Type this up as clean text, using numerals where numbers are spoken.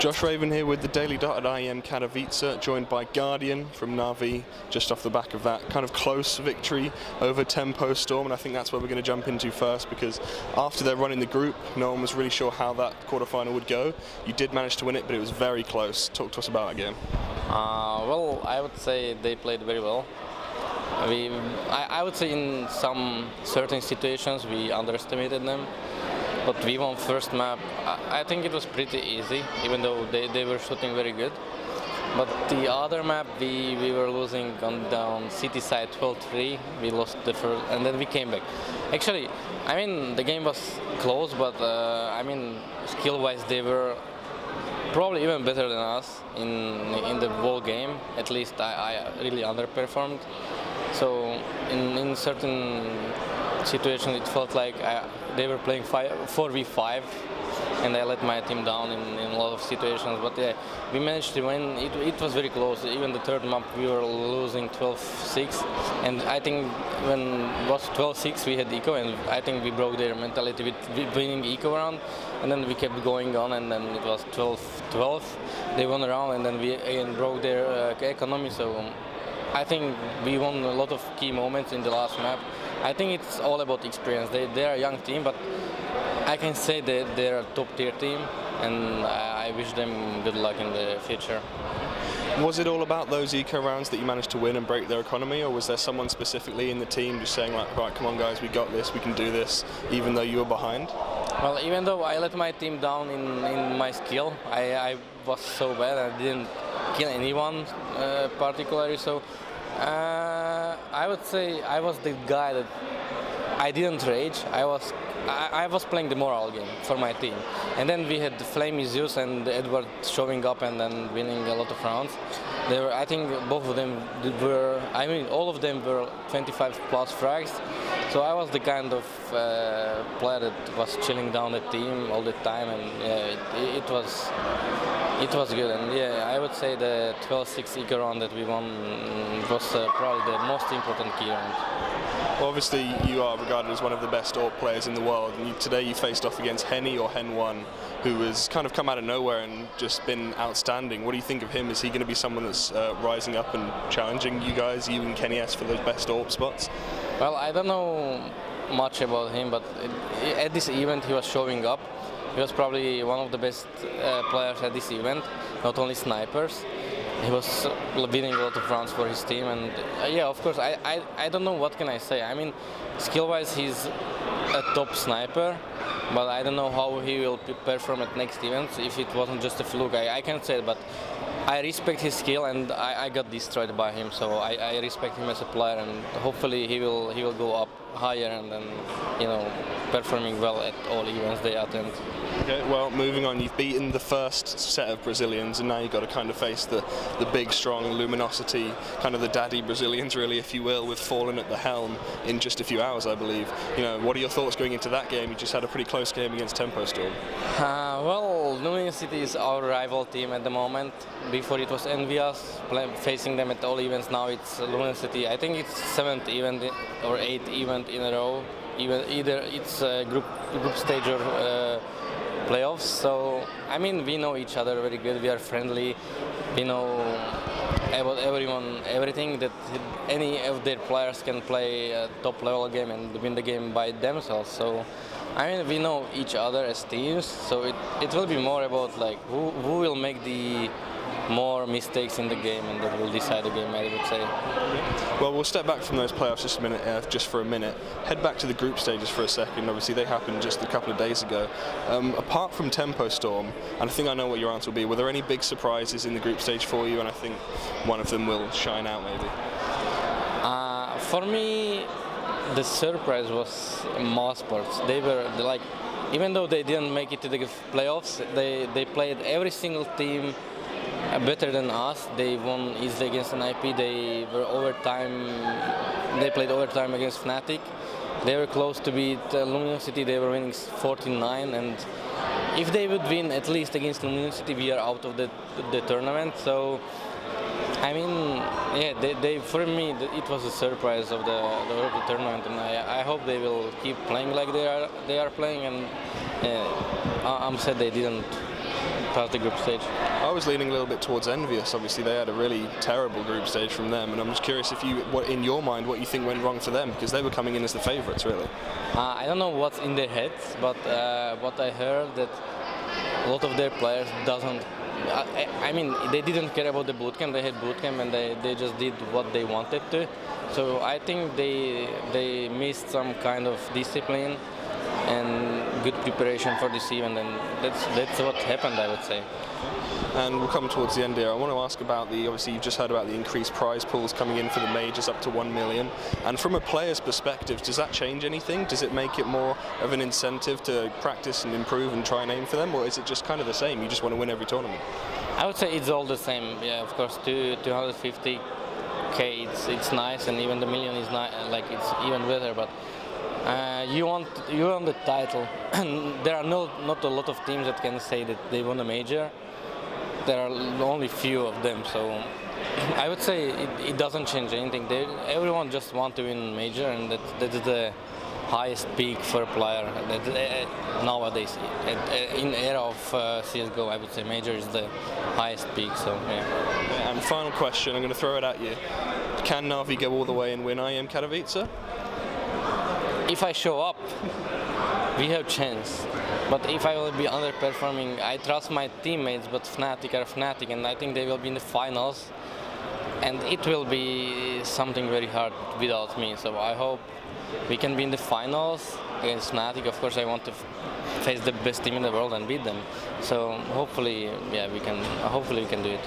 Josh Raven here with the Daily Dot at IEM Katowice, joined by Guardian from Navi, just off the back of that kind of close victory over Tempo Storm, and I think that's where we're going to jump into first, because after their run in the group, no one was really sure how that quarterfinal would go. You did manage to win it, but it was very close. Talk to us about that game. Well, I would say they played very well. I would say in some certain situations we underestimated them. But we won first map. I think it was pretty easy, even though they were shooting very good. But the other map, we were losing down city side 12-3. We lost the first, and then we came back. Actually, I mean, the game was close, but I mean, skill-wise, they were probably even better than us in the whole game. At least I really underperformed. So in certain situation, it felt like they were playing 4v5, and I let my team down in a lot of situations. But yeah, we managed to win. It was very close. Even the third map, we were losing 12-6, and I think when it was 12-6, we had eco, and I think we broke their mentality with winning eco round, and then we kept going on, and then it was 12-12. They won a round, and then we again broke their economy. So I think we won a lot of key moments in the last map. I think it's all about experience. They are a young team, but I can say that they're a top-tier team, and I wish them good luck in the future. Was it all about those eco rounds that you managed to win and break their economy, or was there someone specifically in the team just saying like, right, come on guys, we got this, we can do this, even though you were behind? Well, even though I let my team down in my skill, I was so bad, I didn't kill anyone particularly, so I would say I was the guy that I didn't rage. I was playing the moral game for my team, and then we had the Flamey Zeus and Edward showing up and then winning a lot of rounds. I think both of them were. I mean, all of them were 25 plus frags. So I was the kind of player that was chilling down the team all the time, and yeah, it was good. And yeah, I would say the 12-6 eco round that we won was probably the most important key round. Well, obviously you are regarded as one of the best AWP players in the world, and today you faced off against Hen or Hen1, who has kind of come out of nowhere and just been outstanding. What do you think of him? Is he going to be someone that's rising up and challenging you guys, you and Kenny S, for those best AWP spots? Well, I don't know much about him, but at this event he was showing up. He was probably one of the best players at this event, not only snipers. He was winning a lot of rounds for his team, and yeah, of course, I don't know what can I say. I mean, skill-wise, he's a top sniper, but I don't know how he will perform at next events. If it wasn't just a fluke, I can't say it, but I respect his skill, and I got destroyed by him, so I respect him as a player, and hopefully he will go up higher and then, you know, performing well at all events they attend. Okay, well, moving on, you've beaten the first set of Brazilians, and now you've got to kind of face the big, strong Luminosity, kind of the daddy Brazilians, really, if you will, with Fallen at the helm in just a few hours, I believe. You know, what are your thoughts going into that game? You just had a pretty close game against Tempo Storm. Well, Luminosity is our rival team at the moment. Before it was Envious, facing them at all events. Now it's Luminosity. I think it's 7th event or 8th event in a row. Either it's a group stage or playoffs. So I mean, we know each other very good. We are friendly. We know about everything that any of their players can play a top level game and win the game by themselves. So I mean, we know each other as teams. So it will be more about like who will make the more mistakes in the game, and that will decide the game, I would say. Well, we'll step back from those playoffs just for a minute. Head back to the group stages for a second. Obviously, they happened just a couple of days ago. Apart from Tempo Storm, and I think I know what your answer will be, were there any big surprises in the group stage for you? And I think one of them will shine out, maybe. For me, the surprise was Esports. They were like, even though they didn't make it to the playoffs, they played every single team better than us. They won easily against an IP. They were overtime. They played overtime against Fnatic. They were close to beat Luminosity. They were winning 14-9, and if they would win at least against Luminosity, we are out of the tournament. So I mean, yeah, for me it was a surprise of the tournament, and I hope they will keep playing like they are playing. And I'm sad they didn't pass the group stage. I was leaning a little bit towards envious. Obviously, they had a really terrible group stage from them, and I'm just curious if what in your mind, what you think went wrong for them, because they were coming in as the favourites, really. I don't know what's in their heads, but what I heard that a lot of their players doesn't. I mean, they didn't care about the bootcamp. They had bootcamp and they just did what they wanted to. So I think they missed some kind of discipline and good preparation for this event, and that's what happened, I would say. And we'll come towards the end here. I want to ask about obviously you've just heard about the increased prize pools coming in for the majors up to 1 million. And from a player's perspective, does that change anything? Does it make it more of an incentive to practice and improve and try and aim for them? Or is it just kind of the same? You just want to win every tournament? I would say it's all the same. Yeah, of course, 250K, it's nice, and even the million is like it's even better. But you want the title. There are not a lot of teams that can say that they won a major. There are only few of them, so I would say it doesn't change anything. Everyone just wants to win major, and that's the highest peak for a player. Nowadays, in era of CS:GO, I would say major is the highest peak. So yeah. And final question, I'm going to throw it at you. Can Na'Vi go all the way and win IEM Katowice? If I show up, we have chance. But if I will be underperforming, I trust my teammates, but Fnatic are Fnatic, and I think they will be in the finals. And it will be something very hard without me. So I hope we can be in the finals against Fnatic. Of course, I want to face the best team in the world and beat them. So hopefully, yeah, we can do it.